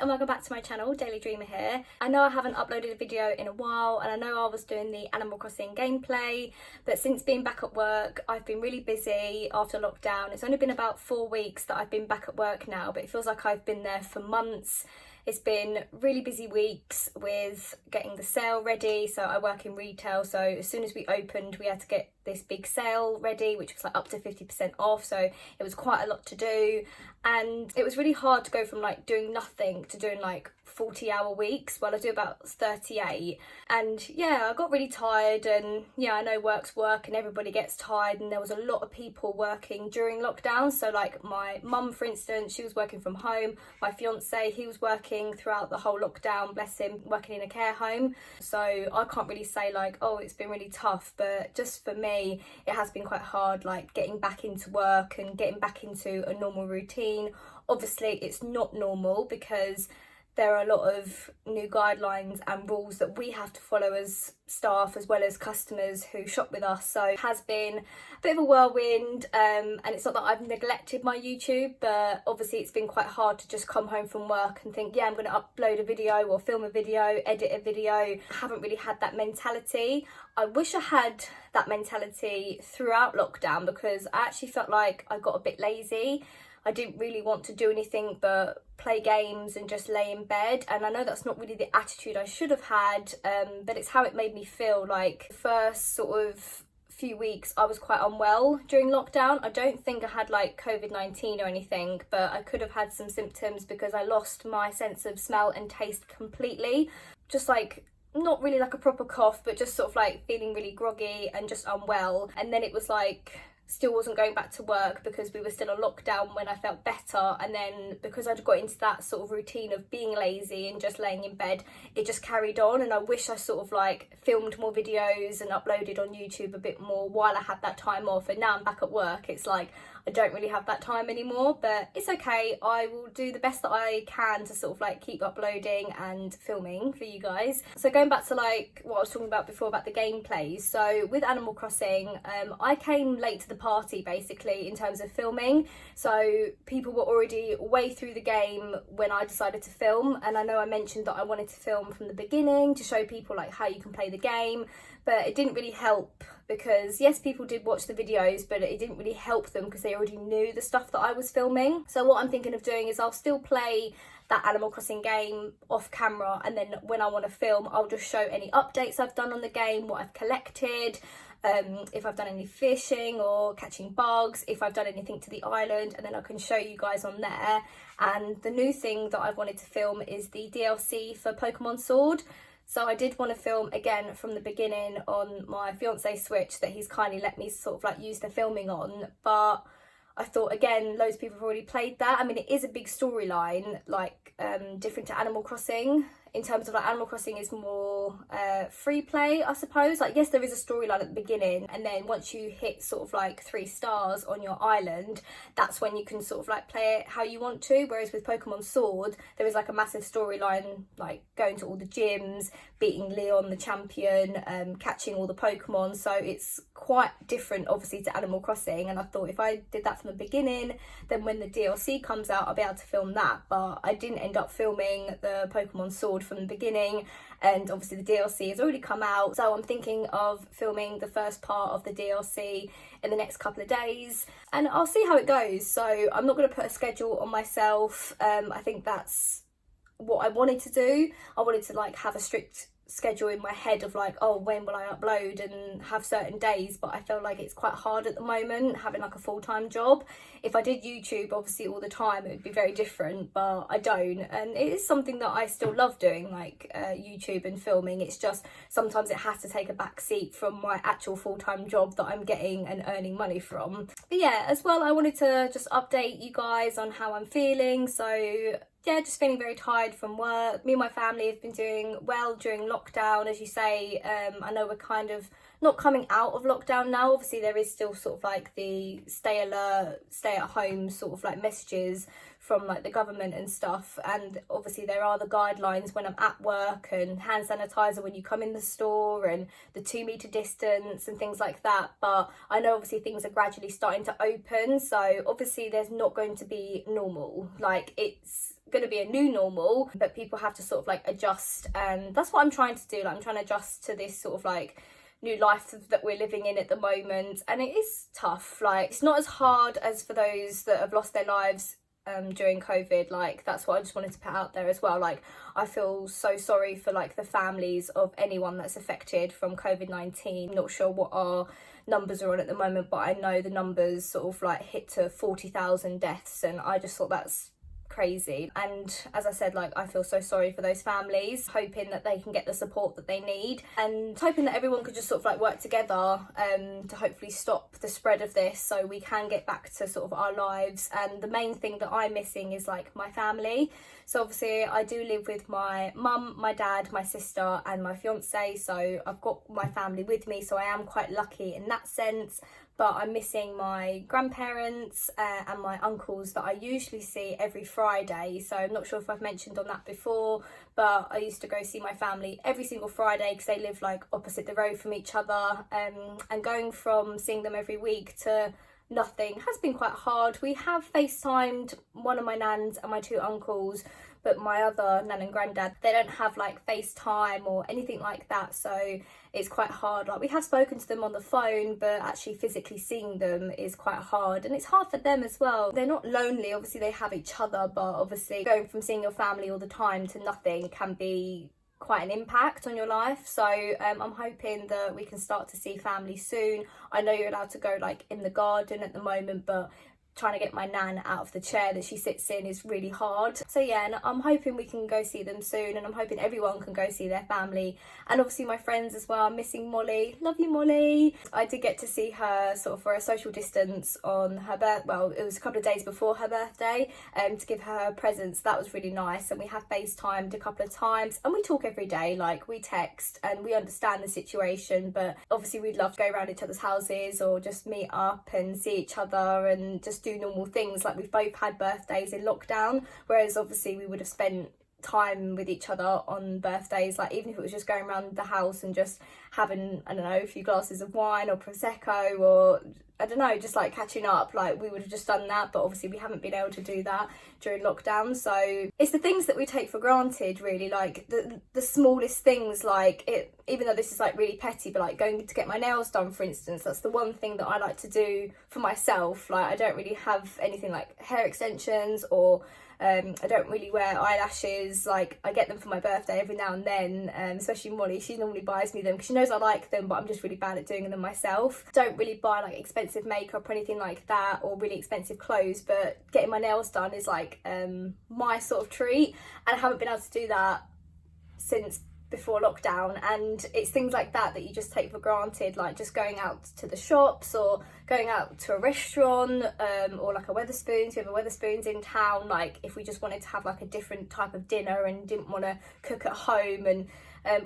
and welcome back to my channel, Daily Dreamer here. I know I haven't uploaded a video in a while, and I know I was doing the Animal Crossing gameplay, but since being back at work I've been really busy after lockdown. It's only been about 4 weeks that I've been back at work now, but it feels like I've been there for months. It's been really busy weeks with getting the sale ready. So I work in retail, so as soon as we opened we had to get this big sale ready, which was like up to 50% off, so it was quite a lot to do, and it was really hard to go from like doing nothing to doing like 40-hour weeks. Well, I do about 38, and yeah, I got really tired, and yeah, I know work's work and everybody gets tired, and there was a lot of people working during lockdown. So like my mum, for instance, she was working from home. My fiance, he was working throughout the whole lockdown, bless him, working in a care home. So I can't really say like, oh, it's been really tough, but just for me it has been quite hard, like getting back into work and getting back into a normal routine. Obviously it's not normal because there are a lot of new guidelines and rules that we have to follow as staff as well as customers who shop with us. So it has been a bit of a whirlwind, and it's not that I've neglected my YouTube, but obviously it's been quite hard to just come home from work and think, yeah, I'm going to upload a video or film a video, edit a video. I haven't really had that mentality. I wish I had that mentality throughout lockdown, because I actually felt like I got a bit lazy. I didn't really want to do anything but play games and just lay in bed, and I know that's not really the attitude I should have had, but it's how it made me feel. Like first sort of few weeks I was quite unwell during lockdown. I don't think I had like COVID-19 or anything, but I could have had some symptoms because I lost my sense of smell and taste completely. Just like not really like a proper cough, but just sort of like feeling really groggy and just unwell. And then it was like still wasn't going back to work because we were still on lockdown when I felt better, and then because I'd got into that sort of routine of being lazy and just laying in bed, it just carried on. And I wish I sort of like filmed more videos and uploaded on YouTube a bit more while I had that time off, and now I'm back at work, it's like I don't really have that time anymore, but it's okay. I will do the best that I can to sort of like keep uploading and filming for you guys. So going back to like what I was talking about before about the gameplays, so with Animal Crossing, I came late to the party basically in terms of filming. So people were already way through the game when I decided to film, and I know I mentioned that I wanted to film from the beginning to show people like how you can play the game, but it didn't really help because yes, people did watch the videos, but it didn't really help them because they already knew the stuff that I was filming. So what I'm thinking of doing is I'll still play that Animal Crossing game off camera, and then when I want to film I'll just show any updates I've done on the game, what I've collected, if I've done any fishing or catching bugs, if I've done anything to the island, and then I can show you guys on there. And the new thing that I've wanted to film is the DLC for Pokemon Sword. So I did want to film again from the beginning on my fiance's Switch that he's kindly let me sort of like use the filming on, but I thought again loads of people have already played that. I mean, it is a big storyline, like different to Animal Crossing. In terms of like Animal Crossing is more free play, I suppose. Like yes, there is a storyline at the beginning, and then once you hit sort of like 3 stars on your island, that's when you can sort of like play it how you want to. Whereas with Pokemon Sword, there is like a massive storyline, like going to all the gyms, beating Leon the champion, catching all the Pokemon. So it's quite different obviously to Animal Crossing, and I thought if I did that from the beginning, then when the DLC comes out I'll be able to film that. But I didn't end up filming the Pokemon Sword from the beginning, and obviously the DLC has already come out, so I'm thinking of filming the first part of the DLC in the next couple of days, and I'll see how it goes. So I'm not going to put a schedule on myself. I think that's what I wanted to do. I wanted to like have a strict schedule in my head of like, oh, when will I upload, and have certain days, but I feel like it's quite hard at the moment having like a full-time job. If I did YouTube obviously all the time it would be very different, but I don't, and it is something that I still love doing, like YouTube and filming. It's just sometimes it has to take a back seat from my actual full-time job that I'm getting and earning money from. But yeah, as well I wanted to just update you guys on how I'm feeling. So yeah, just feeling very tired from work. Me and my family have been doing well during lockdown, as you say. I know we're kind of not coming out of lockdown now. Obviously there is still sort of like the stay alert, stay at home sort of like messages from like the government and stuff, and obviously there are the guidelines when I'm at work, and hand sanitizer when you come in the store, and the 2 meter distance and things like that. But I know obviously things are gradually starting to open, so obviously there's not going to be normal, like it's going to be a new normal, but people have to sort of like adjust, and that's what I'm trying to do. Like I'm trying to adjust to this sort of like new life that we're living in at the moment, and it is tough. Like it's not as hard as for those that have lost their lives during COVID. Like that's what I just wanted to put out there as well. Like I feel so sorry for like the families of anyone that's affected from COVID-19. Not sure what our numbers are on at the moment, but I know the numbers sort of like hit to 40,000 deaths, and I just thought that's crazy. And as I said, like I feel so sorry for those families, hoping that they can get the support that they need, and hoping that everyone could just sort of like work together to hopefully stop the spread of this, so we can get back to sort of our lives. And the main thing that I'm missing is like my family. So obviously I do live with my mum, my dad, my sister and my fiance, so I've got my family with me, so I am quite lucky in that sense. But I'm missing my grandparents and my uncles that I usually see every Friday. So I'm not sure if I've mentioned on that before, but I used to go see my family every single Friday because they live like opposite the road from each other. And going from seeing them every week to nothing has been quite hard. We have FaceTimed one of my nans and my 2 uncles, but my other nan and granddad, they don't have like FaceTime or anything like that, so it's quite hard. Like we have spoken to them on the phone, but actually physically seeing them is quite hard, and it's hard for them as well. They're not lonely, obviously they have each other, but obviously going from seeing your family all the time to nothing can be quite an impact on your life. So I'm hoping that we can start to see family soon. I know you're allowed to go like in the garden at the moment, but trying to get my nan out of the chair that she sits in is really hard. So yeah, and I'm hoping we can go see them soon, and I'm hoping everyone can go see their family, and obviously my friends as well. I'm missing Molly. Love you, Molly. I did get to see her sort of for a social distance on her well, it was a couple of days before her birthday, to give her presents. That was really nice, and we have FaceTimed a couple of times, and we talk every day. Like we text and we understand the situation, but obviously we'd love to go around each other's houses or just meet up and see each other and just do normal things. Like we've both had birthdays in lockdown, whereas obviously we would have spent time with each other on birthdays, like even if it was just going around the house and just having, I don't know, a few glasses of wine or prosecco, or I don't know, just like catching up. Like we would have just done that, but obviously we haven't been able to do that during lockdown. So it's the things that we take for granted, really, like the smallest things, like it, even though this is like really petty, but like going to get my nails done, for instance, that's the one thing that I like to do for myself. Like I don't really have anything like hair extensions, or I don't really wear eyelashes. Like I get them for my birthday every now and then, especially Molly. She normally buys me them because she knows I like them, but I'm just really bad at doing them myself. Don't really buy like expensive makeup or anything like that, or really expensive clothes, but getting my nails done is like my sort of treat, and I haven't been able to do that since before lockdown. And it's things like that that you just take for granted, like just going out to the shops or going out to a restaurant, or like a Wetherspoons. We have a Wetherspoons in town. Like if we just wanted to have like a different type of dinner and didn't want to cook at home, and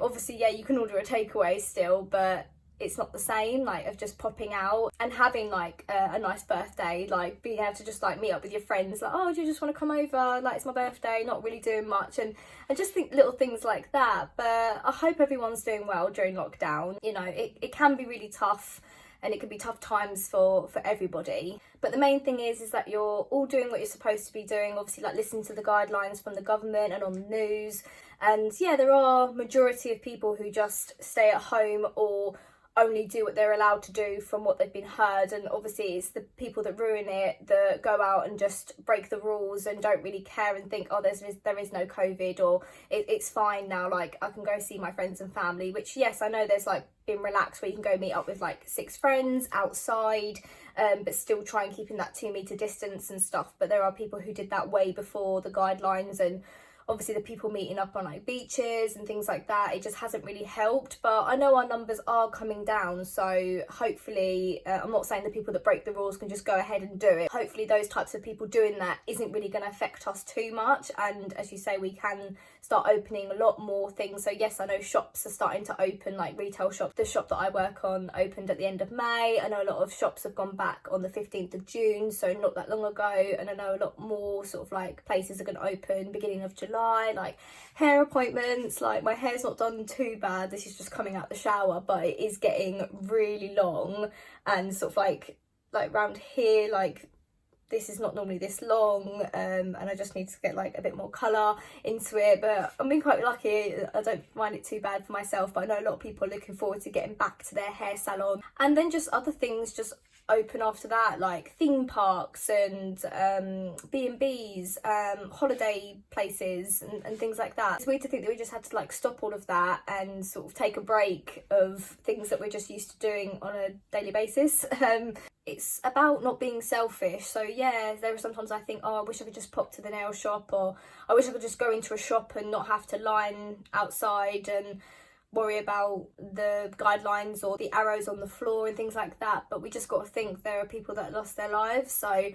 obviously yeah, you can order a takeaway still, but it's not the same, like of just popping out and having like a nice birthday, like being able to just like meet up with your friends, like, oh, do you just want to come over, like it's my birthday, not really doing much, and just think little things like that. But I hope everyone's doing well during lockdown. You know, it can be really tough, and it can be tough times for everybody, but the main thing is that you're all doing what you're supposed to be doing, obviously like listening to the guidelines from the government and on the news. And yeah, there are majority of people who just stay at home or only do what they're allowed to do from what they've been heard, and obviously it's the people that ruin it, that go out and just break the rules and don't really care and think, oh, there is no COVID, or it's fine now, like I can go see my friends and family. Which yes, I know there's like been relaxed where you can go meet up with like 6 friends outside, but still try and keep in that 2 meter distance and stuff. But there are people who did that way before the guidelines, and obviously the people meeting up on like beaches and things like that, it just hasn't really helped. But I know our numbers are coming down, so hopefully I'm not saying the people that break the rules can just go ahead and do it. Hopefully those types of people doing that isn't really going to affect us too much, and as you say, we can start opening a lot more things. So yes, I know shops are starting to open, like retail shops. The shop that I work on opened at the end of May. I know a lot of shops have gone back on the 15th of June, so not that long ago, and I know a lot more sort of like places are going to open beginning of July, like hair appointments. Like my hair's not done too bad, this is just coming out the shower, but it is getting really long, and sort of like round here, like this is not normally this long, and I just need to get like a bit more colour into it. But I'm being quite lucky, I don't find it too bad for myself, but I know a lot of people are looking forward to getting back to their hair salon. And then just other things just open after that, like theme parks and B&Bs, holiday places and things like that. It's weird to think that we just had to like stop all of that and sort of take a break of things that we're just used to doing on a daily basis. It's about not being selfish. So yeah, there are sometimes I think, oh, I wish I could just pop to the nail shop, or I wish I could just go into a shop and not have to line outside and worry about the guidelines or the arrows on the floor and things like that. But we just got to think there are people that lost their lives, so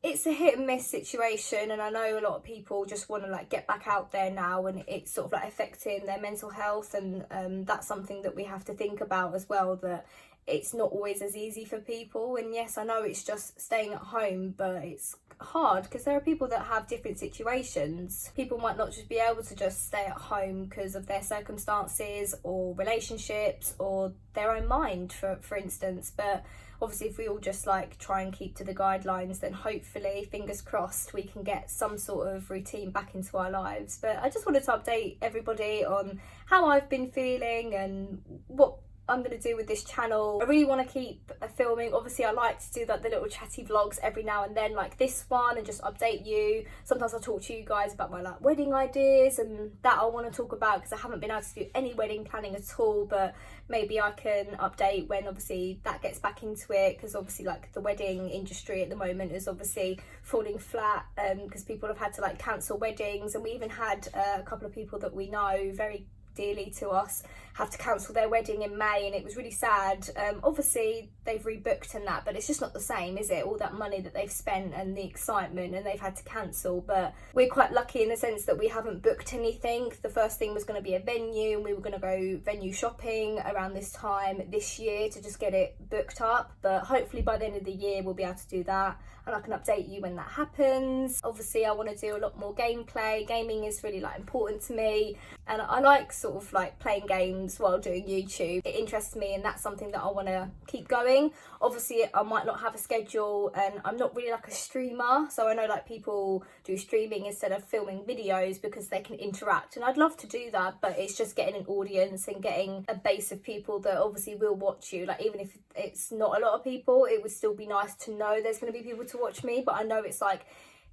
it's a hit and miss situation. And I know a lot of people just want to like get back out there now, and it's sort of like affecting their mental health, and that's something that we have to think about as well, that it's not always as easy for people. And yes, I know it's just staying at home, but it's hard because there are people that have different situations. People might not just be able to just stay at home because of their circumstances or relationships or their own mind, for instance. But obviously if we all just like try and keep to the guidelines, then hopefully, fingers crossed, we can get some sort of routine back into our lives. But I just wanted to update everybody on how I've been feeling and what I'm going to do with this channel. I really want to keep filming. Obviously I like to do like the little chatty vlogs every now and then, like this one, and just update you. Sometimes I'll talk to you guys about my like wedding ideas, and that I want to talk about because I haven't been able to do any wedding planning at all. But maybe I can update when obviously that gets back into it, because obviously like the wedding industry at the moment is obviously falling flat, because people have had to like cancel weddings, and we even had a couple of people that we know very dearly to us have to cancel their wedding in May, and it was really sad. Obviously they've rebooked and that, but it's just not the same, is it? All that money that they've spent and the excitement, and they've had to cancel. But we're quite lucky in the sense that we haven't booked anything. The first thing was going to be a venue, and we were going to go venue shopping around this time this year to just get it booked up. But hopefully by the end of the year we'll be able to do that, and I can update you when that happens. Obviously I want to do a lot more gameplay. Gaming is really like important to me, and I like sort of like playing games while doing YouTube. It interests me, and that's something that I want to keep going. Obviously I might not have a schedule, and I'm not really like a streamer, so I know like people do streaming instead of filming videos because they can interact, and I'd love to do that, but it's just getting an audience and getting a base of people that obviously will watch you. Like even if it's not a lot of people, it would still be nice to know there's going to be people to watch me. But I know it's like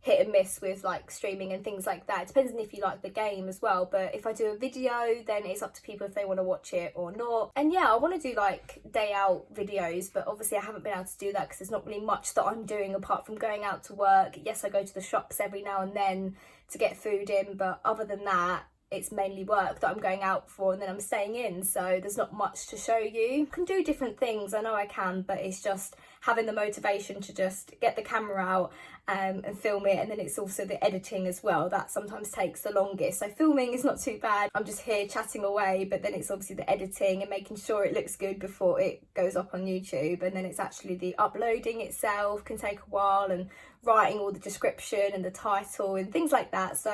hit and miss with like streaming and things like that. It depends on if you like the game as well. But if I do a video, then it's up to people if they want to watch it or not. And yeah, I want to do like day out videos, but obviously I haven't been able to do that because there's not really much that I'm doing apart from going out to work. Yes, I go to the shops every now and then to get food in, but other than that, it's mainly work that I'm going out for, and then I'm staying in, so there's not much to show you. I can do different things, I know I can, but it's just having the motivation to just get the camera out and film it. And then it's also the editing as well that sometimes takes the longest. So filming is not too bad, I'm just here chatting away, but then it's obviously the editing and making sure it looks good before it goes up on YouTube, and then it's actually the uploading itself can take a while, and writing all the description and the title and things like that. So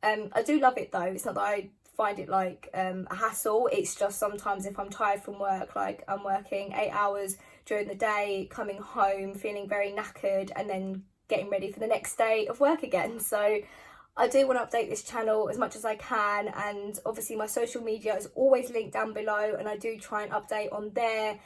I do love it though. It's not that I find it like a hassle, it's just sometimes if I'm tired from work, like I'm working 8 hours during the day, coming home feeling very knackered, and then getting ready for the next day of work again. So I do want to update this channel as much as I can, and obviously my social media is always linked down below, and I do try and update on there,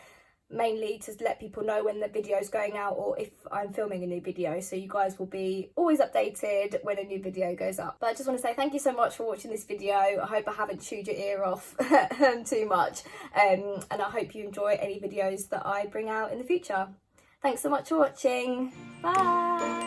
mainly to let people know when the video is going out or if I'm filming a new video, so you guys will be always updated when a new video goes up. But I just want to say thank you so much for watching this video. I hope I haven't chewed your ear off too much, and I hope you enjoy any videos that I bring out in the future. Thanks so much for watching. Bye.